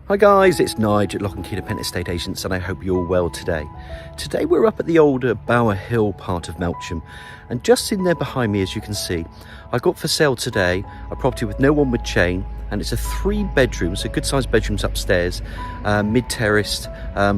Hi guys, it's Nigel at Lock and Key Independent Estate Agents, and I hope you're all well today. Today we're up at the older Bowerhill part of Melksham, and just in there behind me, as you can see, I got for sale today a property with no onward chain, and it's a 3-bedroom, so good sized bedrooms upstairs, mid-terraced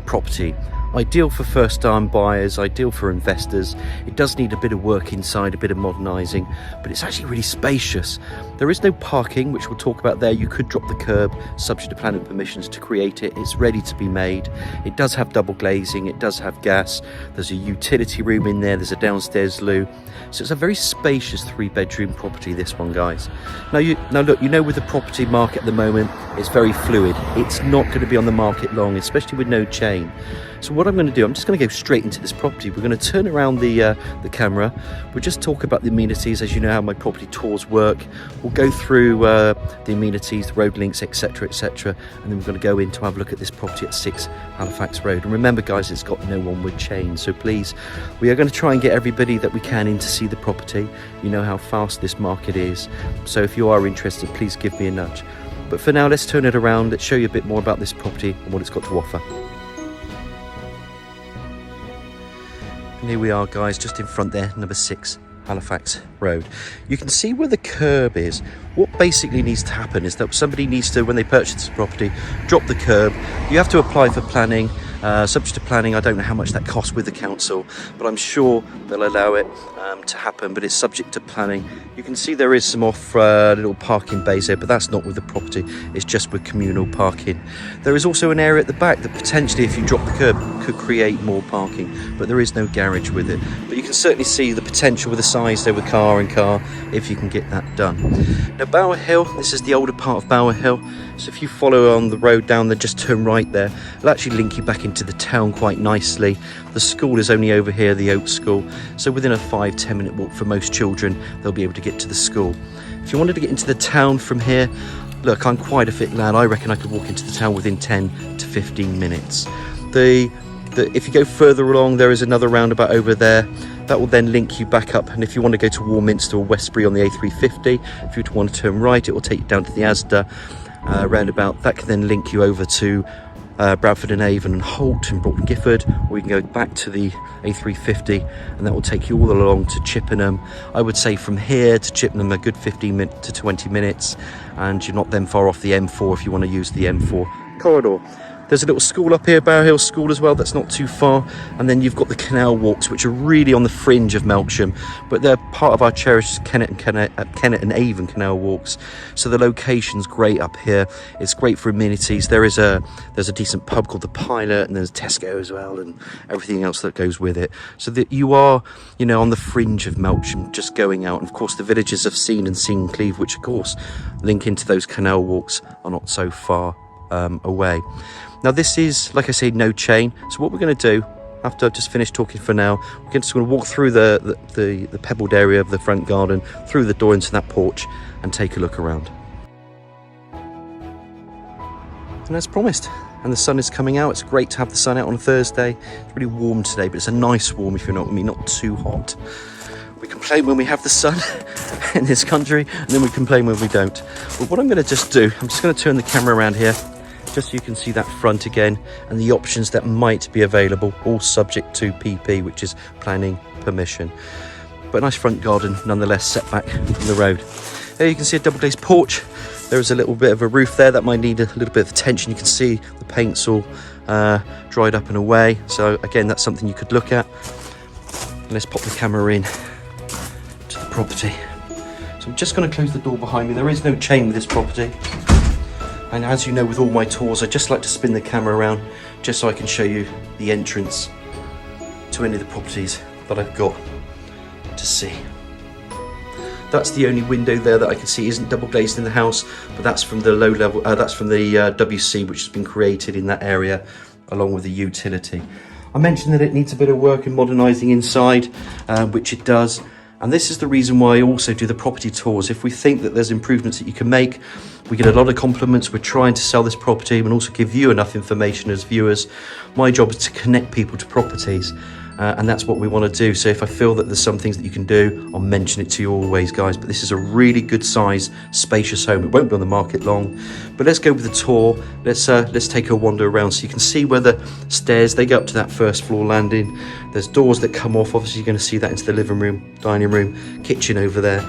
property. Ideal for first-time buyers, ideal for investors. It does need a bit of work inside, a bit of modernising, but it's actually really spacious. There is no parking, which we'll talk about there. You could drop the curb, subject to planning permissions to create it. It's ready to be made. It does have double glazing, it does have gas. There's a utility room in there, there's a downstairs loo. So it's a very spacious 3-bedroom property, this one, guys. Now look, you know, with the property market at the moment, it's very fluid. It's not going to be on the market long, especially with no chain. So what I'm going to do, I'm just going to go straight into this property. We're going to turn around the camera. We'll just talk about the amenities, as you know how my property tours work. We'll go through the amenities, the road links, etc, etc, and then we're going to go in to have a look at this property at 6 Halifax Road. And remember, guys, it's got no onward chain, so please, we are going to try and get everybody that we can in to see the property. You know how fast this market is, so if you are interested, please give me a nudge. But for now, let's turn it around. Let's show you a bit more about this property and what it's got to offer. And here we are, guys, just in front there, number 6 Halifax Road. You can see where the curb is. What basically needs to happen is that somebody needs to, when they purchase this property, drop the curb. You have to apply for planning. Subject to planning, I don't know how much that costs with the council, but I'm sure they'll allow it to happen, but it's subject to planning. You can see there is some off little parking bays there, but that's not with the property, it's just with communal parking. There is also an area at the back that potentially, if you drop the curb, could create more parking, but there is no garage with it. But you can certainly see the potential with the size there with car and car, if you can get that done. Now, Bowerhill, this is the older part of Bowerhill, so if you follow on the road down there, just turn right there, it'll actually link you back into the town quite nicely. The school is only over here, the Oak School, so within a 5-10 minute walk for most children, they'll be able to get to the school. If you wanted to get into the town from here, look, I'm quite a fit lad, I reckon I could walk into the town within 10 to 15 minutes. If you go further along, there is another roundabout over there that will then link you back up, and if you want to go to Warminster or Westbury on the A350, if you want to turn right, it will take you down to the Asda roundabout. That can then link you over to Bradford and Avon and Holt and Broughton Gifford, or you can go back to the A350 and that will take you all along to Chippenham. I would say from here to Chippenham a good 15 to 20 minutes, and you're not then far off the M4 if you want to use the M4 corridor. There's a little school up here, Bowerhill School as well, that's not too far. And then you've got the canal walks, which are really on the fringe of Melksham, but they're part of our cherished Kennet and Avon canal walks. So the location's great up here. It's great for amenities. There's a decent pub called the Pilot, and there's Tesco as well, and everything else that goes with it. So that you are, you know, on the fringe of Melksham, just going out. And of course, the villages of Sean and Cleve, which of course link into those canal walks, are not so far away. Now this is, like I say, no chain. So what we're going to do, after I've just finished talking for now, we're just going to walk through the pebbled area of the front garden, through the door into that porch, and take a look around. And as promised, and the sun is coming out. It's great to have the sun out on a Thursday. It's really warm today, but it's a nice warm, if you know what I mean, not too hot. We complain when we have the sun in this country, and then we complain when we don't. But what I'm going to just do, I'm just going to turn the camera around here, just so you can see that front again, and the options that might be available, all subject to PP, which is planning permission. But a nice front garden, nonetheless, set back from the road. There you can see a double glazed porch. There is a little bit of a roof there that might need a little bit of attention. You can see the paint's all dried up and away. So again, that's something you could look at. And let's pop the camera in to the property. So I'm just going to close the door behind me. There is no chain with this property. And as you know, with all my tours, I just like to spin the camera around just so I can show you the entrance to any of the properties that I've got to see. That's the only window there that I can see isn't double glazed in the house, but that's from the low level, that's from the WC, which has been created in that area along with the utility. I mentioned that it needs a bit of work and modernising inside, which it does. And this is the reason why I also do the property tours. If we think that there's improvements that you can make, we get a lot of compliments. We're trying to sell this property and also give you enough information as viewers. My job is to connect people to properties. and that's what we want to do. So if I feel that there's some things that you can do, I'll mention it to you always, guys. But this is a really good size, spacious home. It won't be on the market long, but let's go with the tour. Let's take a wander around so you can see where the stairs, they go up to that first floor landing. There's doors that come off. Obviously, you're going to see that into the living room, dining room, kitchen over there.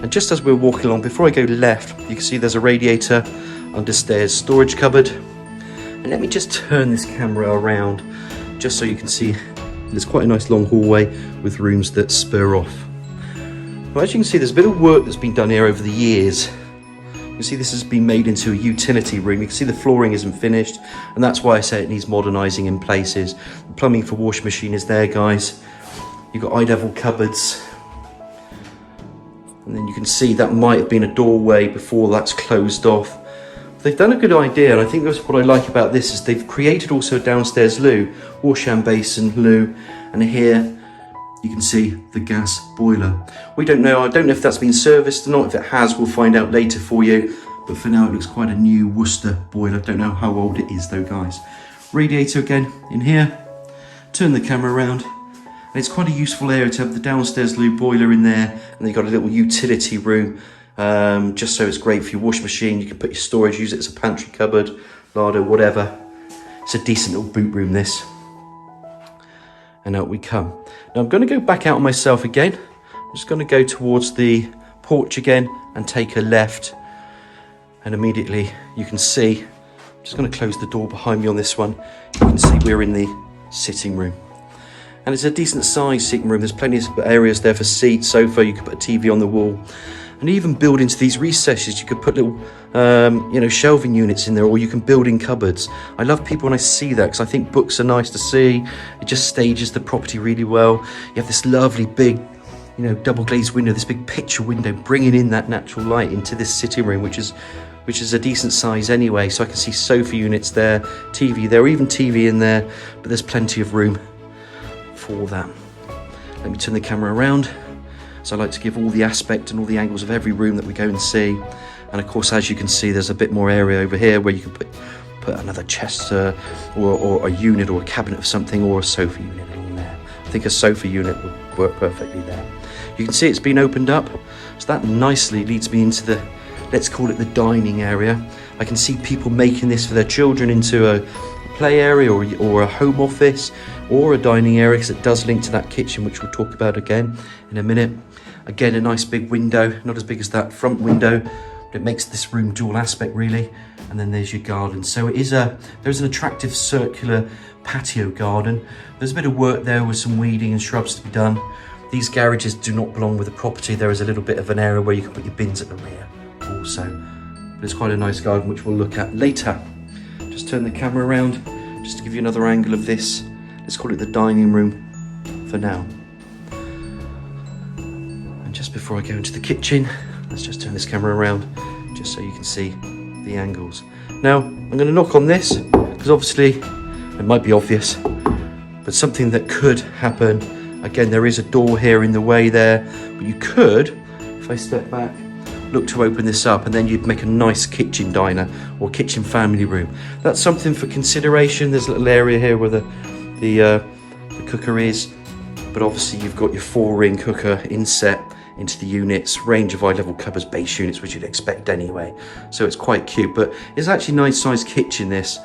And just as we're walking along, before I go left, you can see there's a radiator, under stairs, storage cupboard. And let me just turn this camera around just so you can see there's quite a nice long hallway with rooms that spur off. Well, as you can see, there's a bit of work that's been done here over the years. You can see this has been made into a utility room. You can see the flooring isn't finished, and that's why I say it needs modernising in places. The plumbing for washing machine is there, guys. You've got eye-level cupboards. And then you can see that might have been a doorway before that's closed off. They've done a good idea, and I think that's what I like about this, is they've created also a downstairs loo, wash and basin loo, and here you can see the gas boiler. We don't know, I don't know if that's been serviced or not. If it has, we'll find out later for you, but for now it looks quite a new Worcester boiler. Don't know how old it is though, guys. Radiator again in here. Turn the camera around, and it's quite a useful area to have the downstairs loo boiler in there, and then you've got a little utility room. Just so it's great for your washing machine. You can put your storage, use it as a pantry cupboard, larder, whatever. It's a decent little boot room, this. And out we come. Now I'm going to go back out on myself again. I'm just going to go towards the porch again and take a left. And immediately you can see, I'm just going to close the door behind me on this one. You can see we're in the sitting room. And it's a decent sized sitting room. There's plenty of areas there for seats, sofa, you could put a TV on the wall. And even build into these recesses, you could put little, shelving units in there, or you can build in cupboards. I love people when I see that, because I think books are nice to see. It just stages the property really well. You have this lovely big, double glazed window, this big picture window, bringing in that natural light into this sitting room, which is a decent size anyway. So I can see sofa units there, TV there, or even TV in there, but there's plenty of room for that. Let me turn the camera around. So I like to give all the aspect and all the angles of every room that we go and see. And of course, as you can see, there's a bit more area over here where you can put another chest or a unit or a cabinet of something, or a sofa unit in there. I think a sofa unit would work perfectly there. You can see it's been opened up. So that nicely leads me into the, let's call it the dining area. I can see people making this for their children into a play area or a home office or a dining area, because it does link to that kitchen, which we'll talk about again in a minute. Again, a nice big window, not as big as that front window, but it makes this room dual aspect really. And then there's your garden. So there's an attractive circular patio garden. There's a bit of work there with some weeding and shrubs to be done. These garages do not belong with the property. There is a little bit of an area where you can put your bins at the rear also. But it's quite a nice garden, which we'll look at later. Just turn the camera around, just to give you another angle of this. Let's call it the dining room for now. And just before I go into the kitchen, let's just turn this camera around, just so you can see the angles. Now, I'm going to knock on this, because obviously, it might be obvious, but something that could happen. Again, there is a door here in the way there, but you could, if I step back, look to open this up, and then you'd make a nice kitchen diner or kitchen family room. That's something for consideration. There's a little area here where the cooker is, but obviously you've got your 4-ring cooker inset into the units, range of eye-level cupboards, base units, which you'd expect anyway. So it's quite cute, but it's actually a nice sized kitchen, this.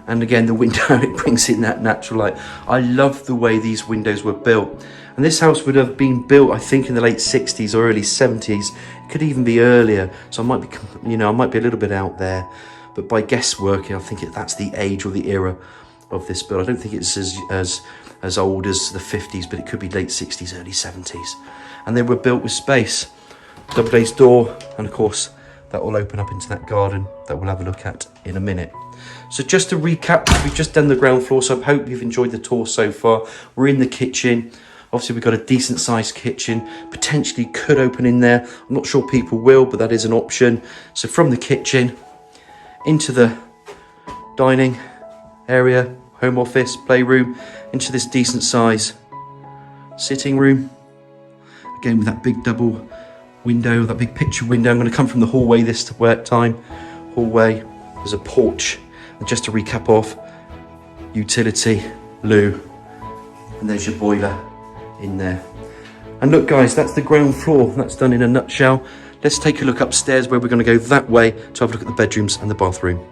And again, the window, it brings in that natural light. I love the way these windows were built. And this house would have been built, I think, in the late 60s or early 70s. It could even be earlier. So I might be, I might be a little bit out there. But by guesswork, I think that's the age or the era of this build. I don't think it's as old as the 50s, but it could be late 60s, early 70s. And they were built with space. Double glazed door, and of course, that will open up into that garden that we'll have a look at in a minute. So just to recap, we've just done the ground floor, so I hope you've enjoyed the tour so far. We're in the kitchen. Obviously, we've got a decent sized kitchen, potentially could open in there. I'm not sure people will, but that is an option. So from the kitchen into the dining area, home office, playroom, into this decent size sitting room. Again, with that big double window, that big picture window. I'm going to come from the hallway this time. Hallway, there's a porch. And just to recap off, utility, loo, and there's your boiler in there. And look guys, that's the ground floor. That's done in a nutshell. Let's take a look upstairs where we're going to go that way to have a look at the bedrooms and the bathroom.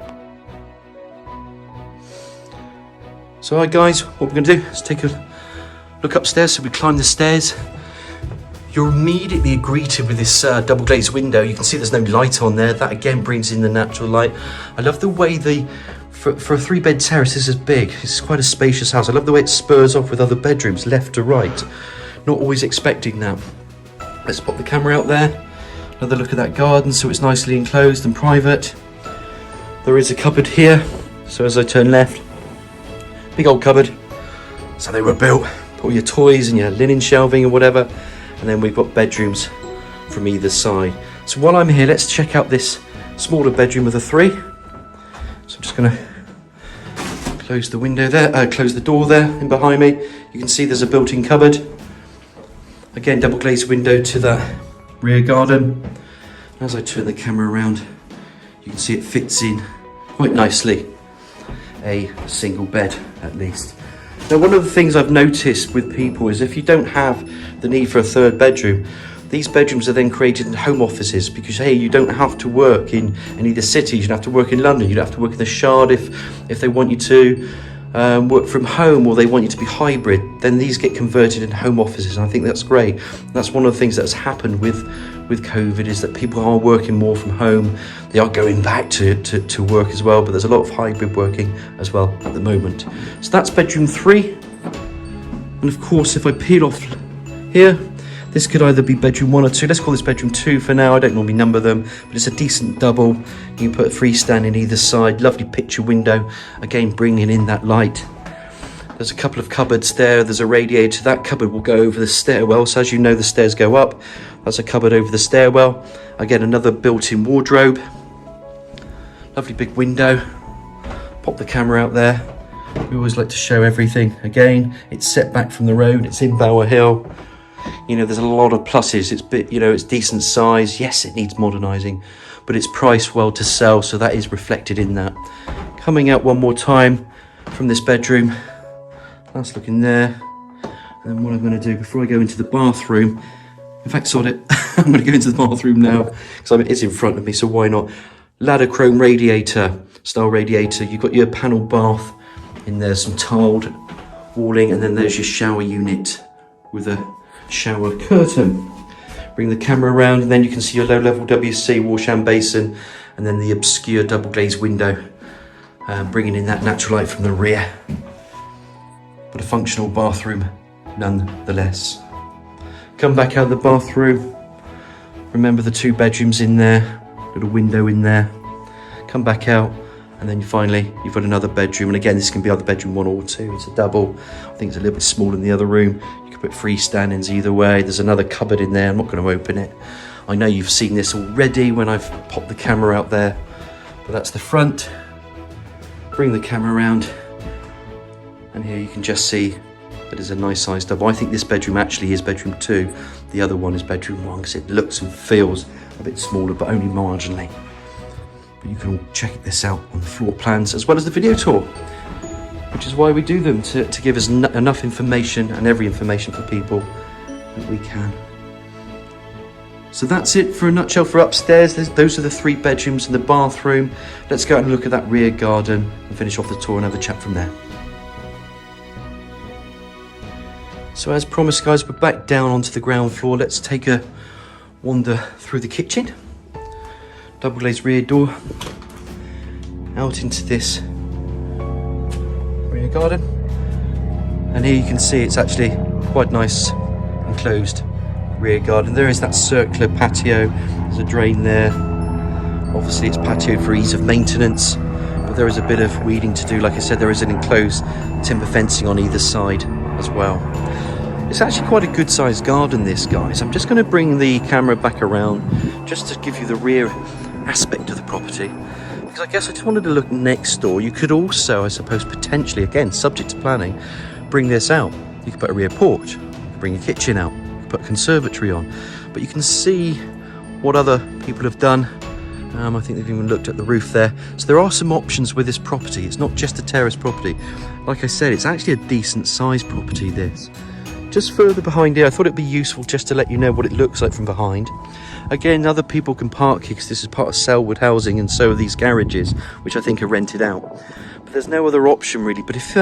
So alright guys, what we're going to do is take a look upstairs. So we climb the stairs. You're immediately greeted with this double glazed window. You can see there's no light on there. That again brings in the natural light. I love the way for a 3-bed terrace, this is big. It's quite a spacious house. I love the way it spurs off with other bedrooms left to right. Not always expecting that. Let's pop the camera out there. Another look at that garden, so it's nicely enclosed and private. There is a cupboard here. So as I turn left, big old cupboard. So they were built. Put all your toys and your linen shelving or whatever. And then we've got bedrooms from either side. So while I'm here, let's check out this smaller bedroom of the 3. So I'm just going to close the window there, close the door there and behind me. You can see there's a built-in cupboard. Again, double glazed window to the rear garden. As I turn the camera around, you can see it fits in quite nicely. A single bed at least. Now, one of the things I've noticed with people is if you don't have the need for a 3rd bedroom, these bedrooms are then created in home offices because, hey, you don't have to work in any of the cities. You don't have to work in London. You don't have to work in the Shard if they want you to work from home, or they want you to be hybrid. Then these get converted in home offices, and I think that's great. That's one of the things that's happened with COVID, is that people are working more from home. They are going back to work as well, but there's a lot of hybrid working as well at the moment. So that's bedroom 3. And of course, if I peel off here, this could either be bedroom 1 or 2. Let's call this bedroom 2 for now. I don't normally number them, but it's a decent double. You can put a freestanding either side. Lovely picture window. Again, bringing in that light. There's a couple of cupboards there. There's a radiator. That cupboard will go over the stairwell. So as you know, the stairs go up. That's a cupboard over the stairwell. Again, another built-in wardrobe. Lovely big window. Pop the camera out there. We always like to show everything. Again, it's set back from the road. It's in Bowerhill. You know, there's a lot of pluses. It's decent size. Yes, it needs modernising, but it's priced well to sell, so that is reflected in that. Coming out one more time from this bedroom. That's looking there. And then what I'm going to do before I go into the bathroom, in fact, sod it, I'm going to go into the bathroom now because it's in front of me, so why not? Ladder chrome radiator, style radiator. You've got your panel bath in there, some tiled walling, and then there's your shower unit with a shower curtain. Bring the camera around, and then you can see your low-level WC wash and basin, and then the obscure double glazed window, bringing in that natural light from the rear. But a functional bathroom nonetheless. Come back out of the bathroom. Remember the 2 bedrooms in there, little window in there. Come back out, and then finally you've got another bedroom, and again this can be either bedroom 1 or 2. It's a double. I think it's a little bit smaller than the other room. You can put freestandings either way. There's another cupboard in there. I'm not going to open it. I know you've seen this already when I've popped the camera out there, but that's the front. Bring the camera around, and here you can just see that is a nice size double. I think this bedroom actually is bedroom 2. The other one is bedroom 1 because it looks and feels a bit smaller, but only marginally. But you can all check this out on the floor plans as well as the video tour, which is why we do them, to give us enough information and every information for people that we can. So that's it for a nutshell for upstairs. Those are the 3 bedrooms and the bathroom. Let's go out and look at that rear garden and finish off the tour and have a chat from there. So as promised guys, we're back down onto the ground floor. Let's take a wander through the kitchen. Double glazed rear door. Out into this rear garden. And here you can see it's actually quite nice enclosed rear garden. There is that circular patio. There's a drain there. Obviously it's patio for ease of maintenance, but there is a bit of weeding to do. Like I said, there is an enclosed timber fencing on either side as well. It's actually quite a good sized garden this, guys. I'm just going to bring the camera back around just to give you the rear aspect of the property, because I guess I just wanted to look next door. You could also, I suppose, potentially, again subject to planning, bring this out. You could put a rear porch, you could bring a kitchen out, you could put a conservatory on, but you can see what other people have done I think they've even looked at the roof there. So there are some options with this property. It's not just a terrace property. Like I said, it's actually a decent sized property, this. Just further behind here, I thought it'd be useful just to let you know what it looks like from behind. Again, other people can park here because this is part of Selwood housing, and so are these garages, which I think are rented out. But there's no other option really. But if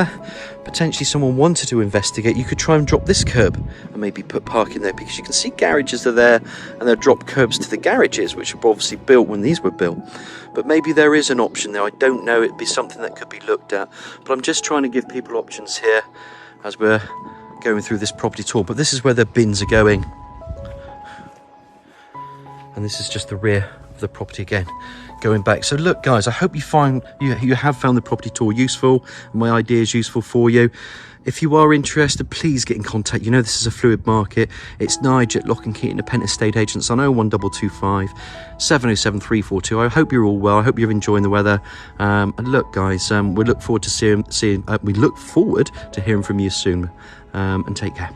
potentially someone wanted to investigate, you could try and drop this curb and maybe put parking there, because you can see garages are there and they'll drop curbs to the garages, which were obviously built when these were built. But maybe there is an option there. I don't know. It'd be something that could be looked at. But I'm just trying to give people options here as we're going through this property tour. But this is where the bins are going. And this is just the rear of the property again, going back. So look guys, I hope you have found the property tour useful and my ideas useful for you. If you are interested, please get in contact. You know this is a fluid market. It's Nigel at Lock and Key Independent Estate Agents on 01225 707 342. I hope you're all well. I hope you're enjoying the weather. And look guys, we look forward to hearing from you soon. And take care.